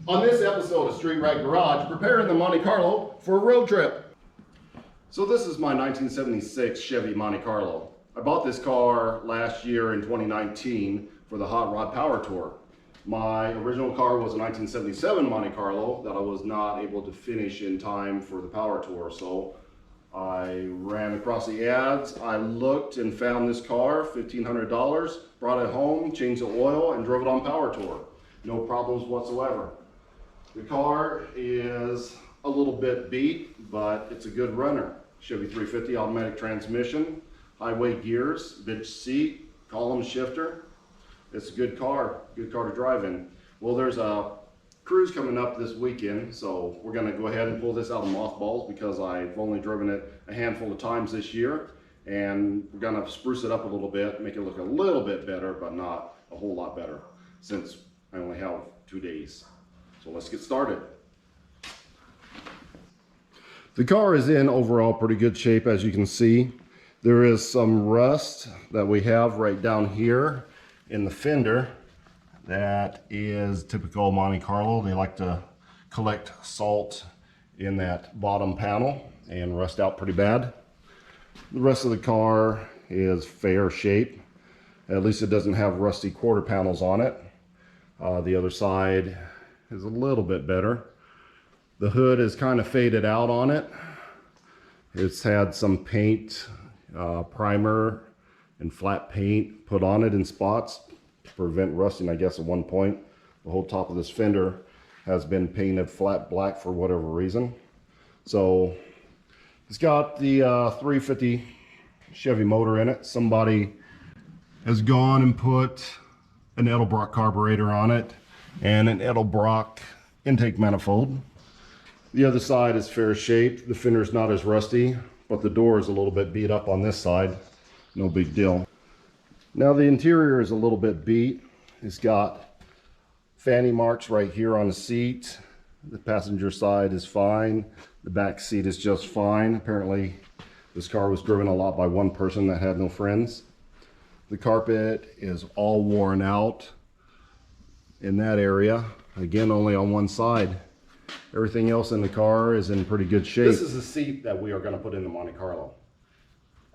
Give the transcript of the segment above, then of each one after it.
On this episode of Street Rag Garage, preparing the Monte Carlo for a road trip. So this is my 1976 Chevy Monte Carlo. I bought this car last year in 2019 for the Hot Rod Power Tour. My original car was a 1977 Monte Carlo that I was not able to finish in time for the Power Tour. So I ran across the ads, I looked and found this car, $1,500, brought it home, changed the oil, and drove it on Power Tour. No problems whatsoever. The car is a little bit beat, but it's a good runner. Chevy 350 automatic transmission, highway gears, bench seat, column shifter. It's a good car to drive in. Well, there's a cruise coming up this weekend, so we're gonna go ahead and pull this out of mothballs because I've only driven it a handful of times this year, and we're gonna spruce it up a little bit, make it look a little bit better, but not a whole lot better since I only have 2 days. So let's get started. The car is in overall pretty good shape, as you can see. There is some rust that we have right down here in the fender. That is typical Monte Carlo. They like to collect salt in that bottom panel and rust out pretty bad. The rest of the car is fair shape. At least it doesn't have rusty quarter panels on it. The other side is a little bit better. The hood is kind of faded out on it. It's had some paint, primer and flat paint put on it in spots to prevent rusting, I guess, at one point. The whole top of this fender has been painted flat black for whatever reason. So it's got the 350 Chevy motor in it. Somebody has gone and put an Edelbrock carburetor on it and an Edelbrock intake manifold. The other side is fair shape. The fender is not as rusty, but the door is a little bit beat up on this side. No big deal. Now the interior is a little bit beat. It's got fanny marks right here on the seat. The passenger side is fine. The back seat is just fine. Apparently this car was driven a lot by one person that had no friends. The carpet is all worn out in that area. Again, only on one side. Everything else in the car is in pretty good shape. This is the seat that we are going to put in the Monte Carlo.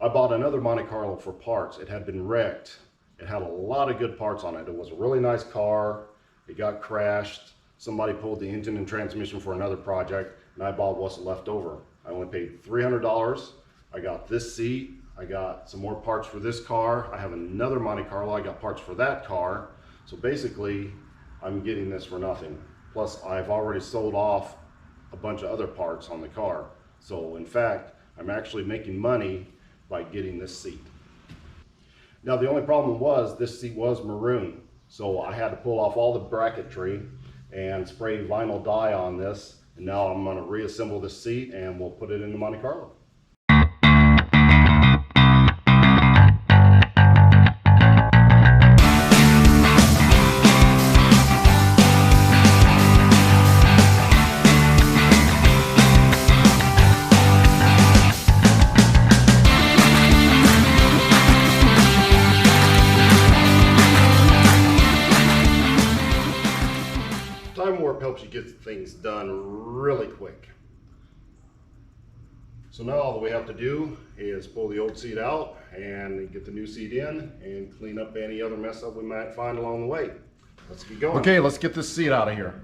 I bought another Monte Carlo for parts. It had been wrecked. It had a lot of good parts on it. It was a really nice car. It got crashed. Somebody pulled the engine and transmission for another project, and I bought what's left over. I only paid $300. I got this seat. I got some more parts for this car. I have another Monte Carlo. I got parts for that car. So basically, I'm getting this for nothing. Plus, I've already sold off a bunch of other parts on the car. So in fact, I'm actually making money by getting this seat. Now, the only problem was this seat was maroon. So I had to pull off all the bracketry and spray vinyl dye on this. And now I'm gonna reassemble this seat and we'll put it in the Monte Carlo. Time warp helps you get things done really quick. So now all that we have to do is pull the old seat out and get the new seat in and clean up any other mess that we might find along the way. Let's get going. Okay, let's get this seat out of here.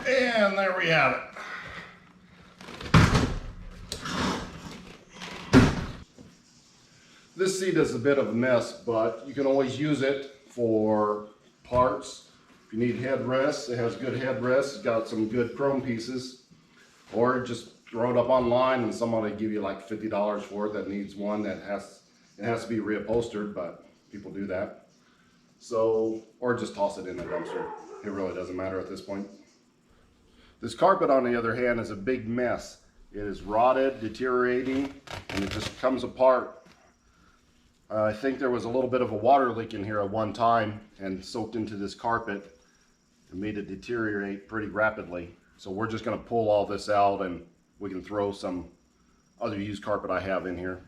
And there we have it. This seat is a bit of a mess, but you can always use it for parts. If you need headrests, it has good headrests. It's got some good chrome pieces. Or just throw it up online and somebody give you like $50 for it that needs one that has to be reupholstered, but people do that. So, or just toss it in the dumpster. It really doesn't matter at this point. This carpet, on the other hand, is a big mess. It is rotted, deteriorating, and it just comes apart. I think there was a little bit of a water leak in here at one time and soaked into this carpet and made it deteriorate pretty rapidly. So we're just going to pull all this out and we can throw some other used carpet I have in here.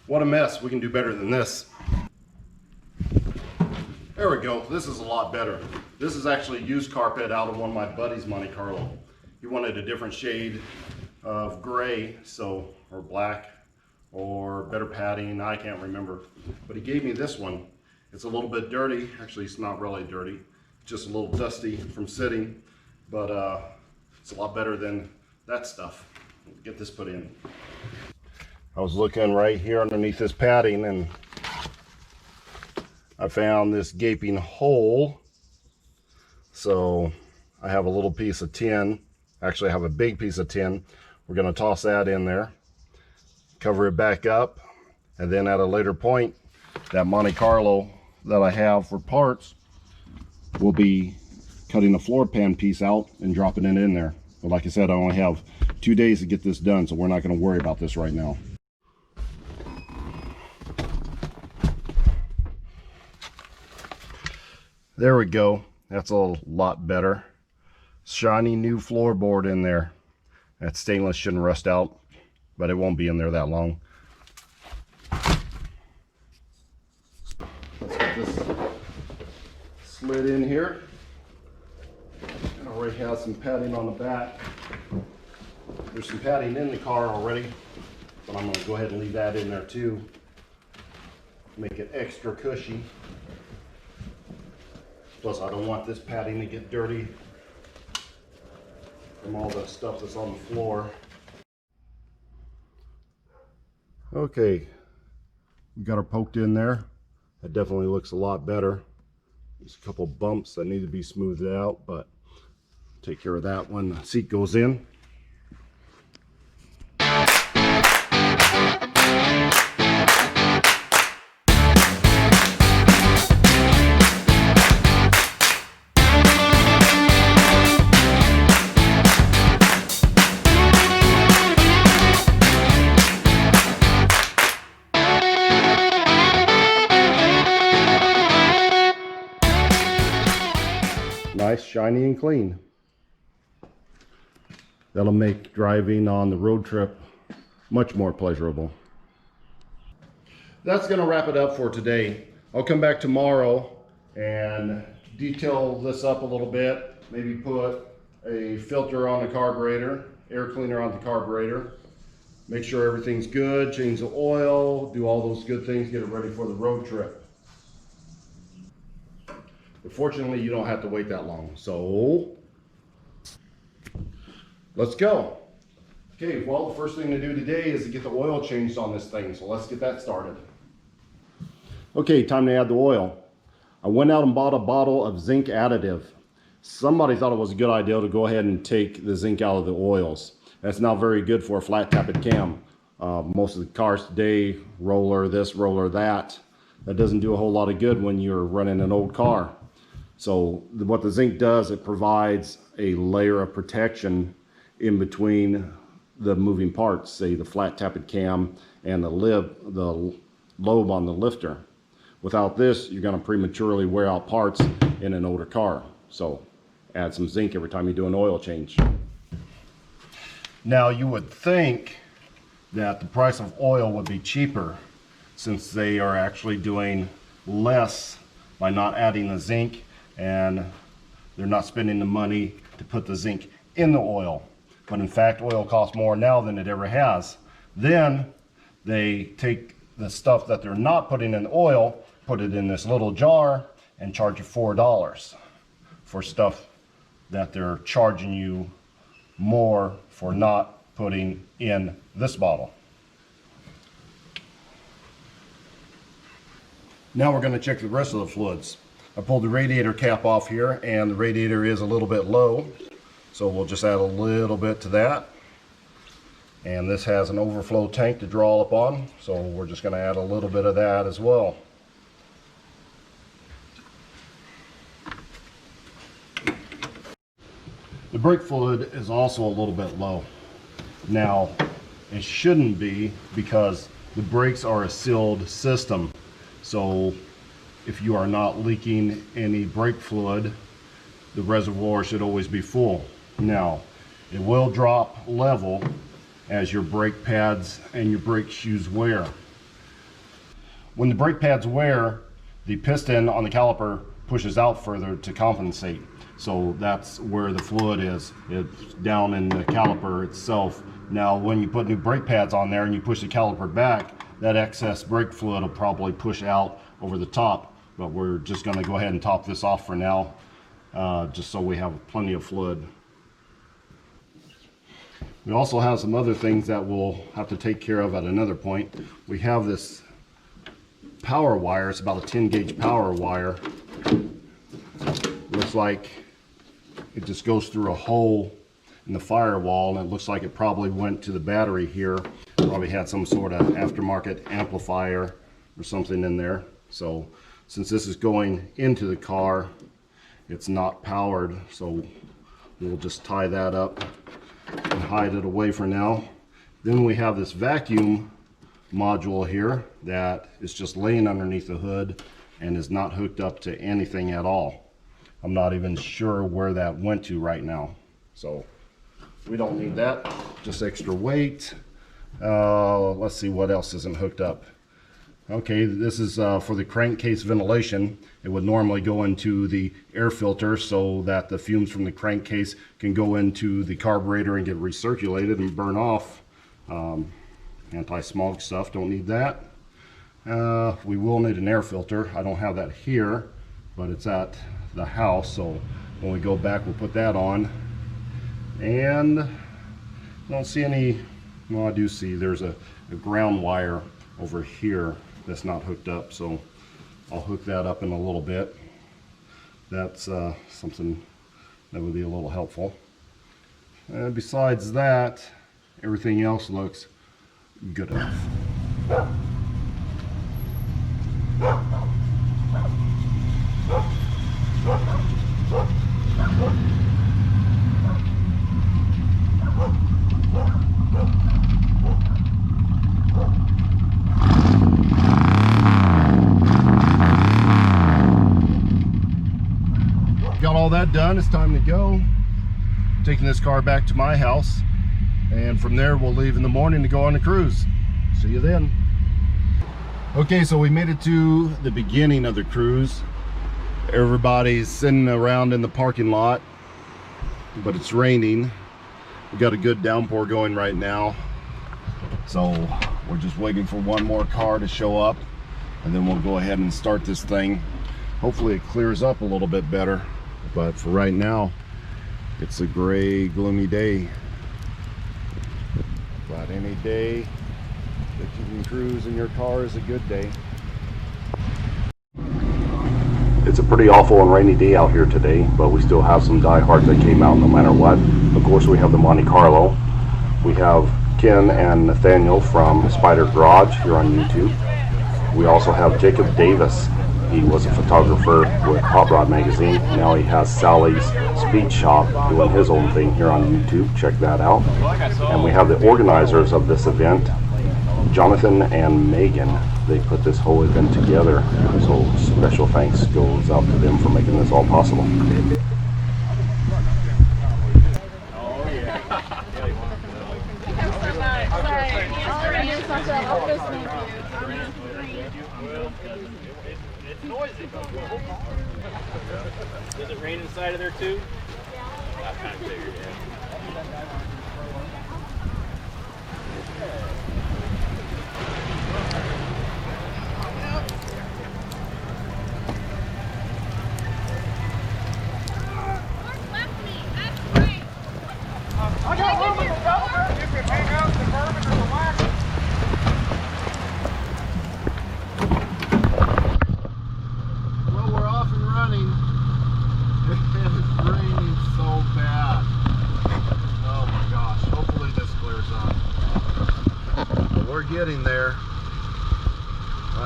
What a mess. We can do better than this. There we go. This is a lot better. This is actually used carpet out of one of my buddy's Monte Carlo. He wanted a different shade of gray, or black, or better padding. I can't remember. But he gave me this one. It's a little bit dirty. Actually, it's not really dirty. It's just a little dusty from sitting. But it's a lot better than that stuff. Get this put in. I was looking right here underneath this padding and I found this gaping hole. So I have a little piece of tin. Actually, I have a big piece of tin. We're going to toss that in there, cover it back up, and then at a later point, that Monte Carlo that I have for parts, we'll be cutting the floor pan piece out and dropping it in there. But like I said, I only have 2 days to get this done, so we're not going to worry about this right now. There we go. That's a lot better. Shiny new floorboard in there. That stainless shouldn't rust out, but it won't be in there that long. Let's get this slid in here. It already has some padding on the back. There's some padding in the car already, but I'm going to go ahead and leave that in there too. Make it extra cushy. Plus, I don't want this padding to get dirty from all the stuff that's on the floor. Okay, we got her poked in there. That definitely looks a lot better. There's a couple bumps that need to be smoothed out, but take care of that when the seat goes in. Nice, shiny and clean. That'll make driving on the road trip much more pleasurable. That's going to wrap it up for today. I'll come back tomorrow and detail this up a little bit. Maybe put a filter on the carburetor, air cleaner on the carburetor. Make sure everything's good, change the oil, do all those good things, get it ready for the road trip. But fortunately, you don't have to wait that long. So let's go. Okay, well, the first thing to do today is to get the oil changed on this thing. So let's get that started. Okay, time to add the oil. I went out and bought a bottle of zinc additive. Somebody thought it was a good idea to go ahead and take the zinc out of the oils. That's not very good for a flat tappet cam. Most of the cars today, roller this, roller that. That doesn't do a whole lot of good when you're running an old car. So what the zinc does, it provides a layer of protection in between the moving parts, say the flat tappet cam and the lobe on the lifter. Without this, you're going to prematurely wear out parts in an older car. So add some zinc every time you do an oil change. Now you would think that the price of oil would be cheaper since they are actually doing less by not adding the zinc, and they're not spending the money to put the zinc in the oil. But in fact, oil costs more now than it ever has. Then they take the stuff that they're not putting in the oil, put it in this little jar, and charge you $4 for stuff that they're charging you more for not putting in this bottle. Now we're going to check the rest of the fluids. I pulled the radiator cap off here, and the radiator is a little bit low, so we'll just add a little bit to that. And this has an overflow tank to draw up on, so we're just going to add a little bit of that as well. The brake fluid is also a little bit low. Now, it shouldn't be, because the brakes are a sealed system. So if you are not leaking any brake fluid, the reservoir should always be full. Now, it will drop level as your brake pads and your brake shoes wear. When the brake pads wear, the piston on the caliper pushes out further to compensate. So that's where the fluid is. It's down in the caliper itself. Now, when you put new brake pads on there and you push the caliper back, that excess brake fluid will probably push out over the top, but we're just going to go ahead and top this off for now, just so we have plenty of fluid. We also have some other things that we'll have to take care of at another point. We have this power wire. It's about a 10 gauge power wire. Looks like it just goes through a hole in the firewall, and it looks like it probably went to the battery here. Probably had some sort of aftermarket amplifier or something in there. So since this is going into the car, it's not powered, so we'll just tie that up and hide it away for now. Then we have this vacuum module here that is just laying underneath the hood and is not hooked up to anything at all. I'm not even sure where that went to right now, so we don't need that. Just extra weight. Let's see what else isn't hooked up. Okay, this is for the crankcase ventilation. It would normally go into the air filter so that the fumes from the crankcase can go into the carburetor and get recirculated and burn off. Anti-smog stuff, don't need that. We will need an air filter. I don't have that here, but it's at the house, so when we go back we'll put that on. And I don't see any, well, I do see there's a ground wire over here that's not hooked up, so I'll hook that up in a little bit. That's something that would be a little helpful. And besides that, everything else looks good enough. Got all that done. It's time to go. Taking this car back to my house, and from there we'll leave in the morning to go on a cruise. See you then. Okay, so we made it to the beginning of the cruise. Everybody's sitting around in the parking lot, but it's raining. We got a good downpour going right now, so we're just waiting for one more car to show up, and then we'll go ahead and start this thing. Hopefully it clears up a little bit better, but for right now it's a gray, gloomy day. But any day that you can cruise in your car is a good day. It's a pretty awful and rainy day out here today, but we still have some diehards that came out no matter what. Of course, we have the Monte Carlo. We have Ken and Nathaniel from Spider Garage here on YouTube. We also have Jacob Davis. He was a photographer with Hot Rod Magazine. Now he has Sally's Speed Shop doing his own thing here on YouTube. Check that out. And we have the organizers of this event, Jonathan and Megan. They put this whole event together, so special thanks goes out to them for making this all possible. Does it rain inside of there too? Yeah. I kind of figured, yeah.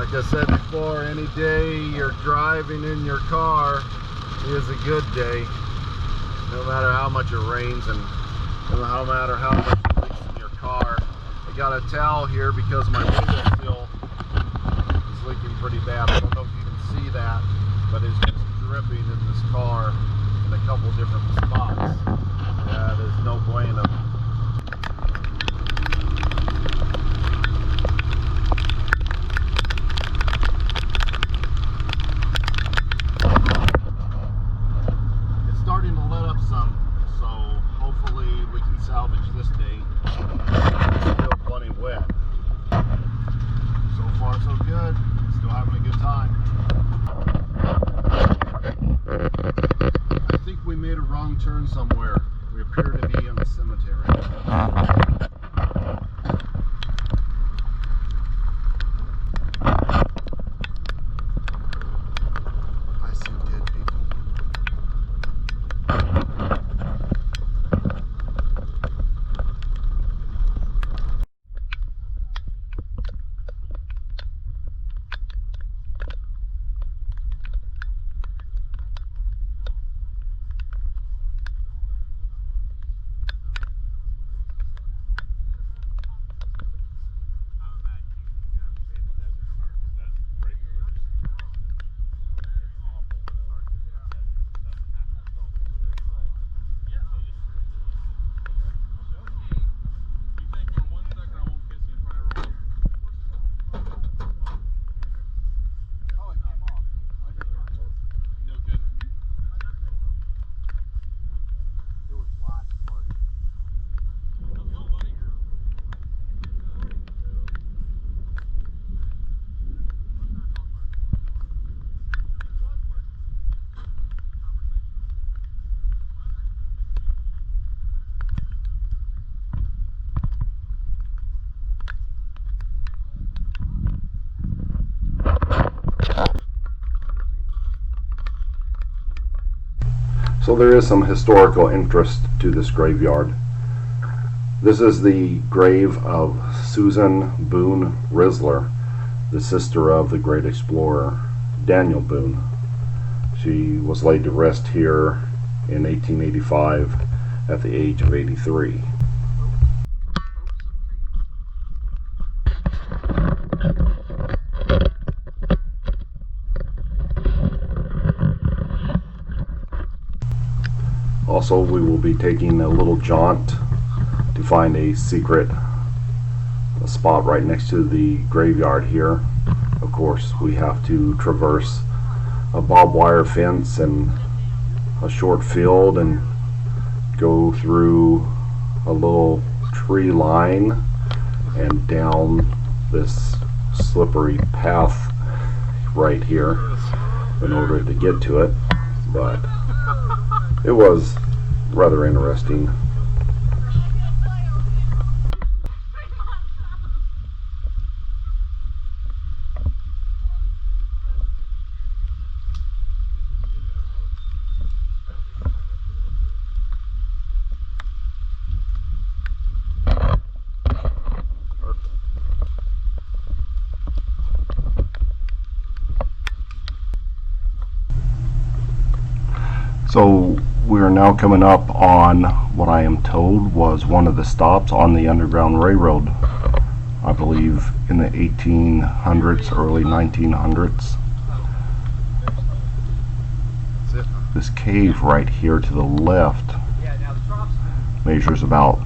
Like I said before, any day you're driving in your car is a good day. No matter how much it rains and no matter how much it leaks in your car. I got a towel here because my windowsill is leaking pretty bad. I don't know if you can see that, but it's just dripping in this car in a couple different spots. That is no bueno. It's starting to let up some, so hopefully we can salvage this day. It's still plenty wet. So far so good. Still having a good time. I think we made a wrong turn somewhere. We appear to be in a cemetery. I see dead people. So there is some historical interest to this graveyard. This is the grave of Susan Boone Risler, the sister of the great explorer Daniel Boone. She was laid to rest here in 1885 at the age of 83. Also, we will be taking a little jaunt to find a secret spot right next to the graveyard here. Of course, we have to traverse a barbed wire fence and a short field and go through a little tree line and down this slippery path right here in order to get to it. But it was rather interesting. So we are now coming up on what I am told was one of the stops on the Underground Railroad, I believe in the 1800s, early 1900s. This cave right here to the left measures about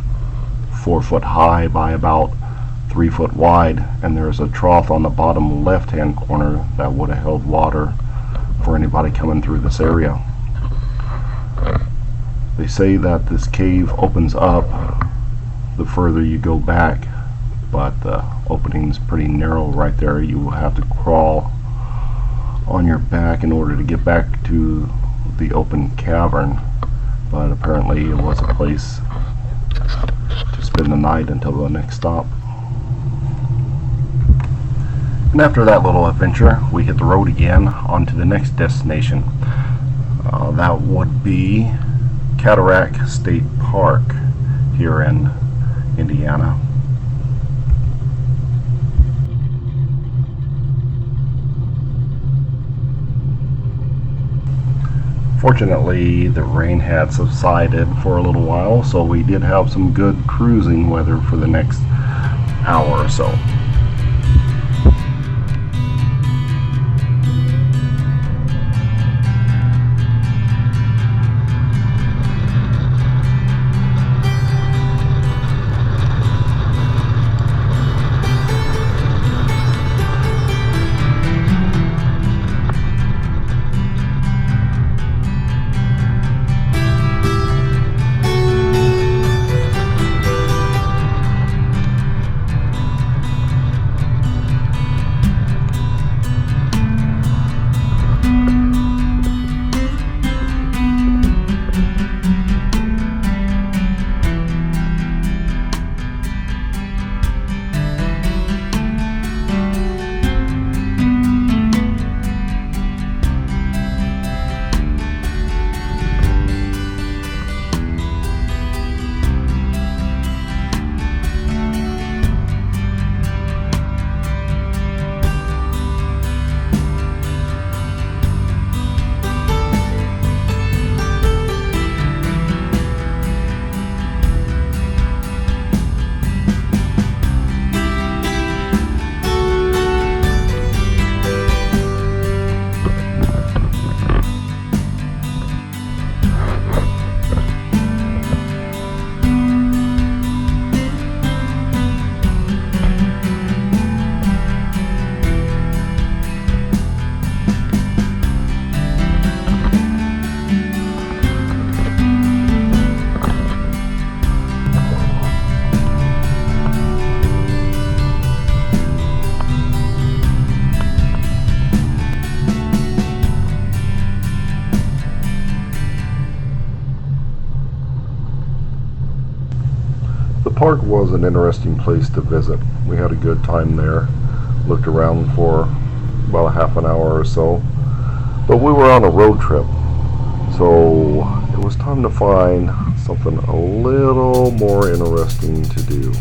4 foot high by about 3 foot wide, and there's a trough on the bottom left hand corner that would have held water for anybody coming through this area. They say that this cave opens up the further you go back, but the opening is pretty narrow right there. You will have to crawl on your back in order to get back to the open cavern, but apparently it was a place to spend the night until the next stop. And after that little adventure, we hit the road again onto the next destination. That would be Cataract State Park here in Indiana. Fortunately, the rain had subsided for a little while, so we did have some good cruising weather for the next hour or so. The park was an interesting place to visit. We had a good time there. Looked around for about a half an hour or so. But we were on a road trip, so it was time to find something a little more interesting to do.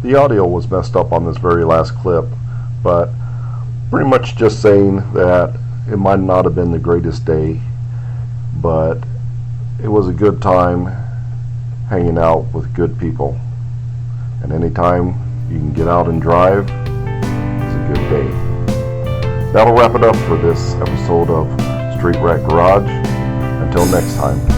The audio was messed up on this very last clip, but pretty much just saying that it might not have been the greatest day, but it was a good time hanging out with good people. And anytime you can get out and drive, it's a good day. That'll wrap it up for this episode of Street Rat Garage. Until next time.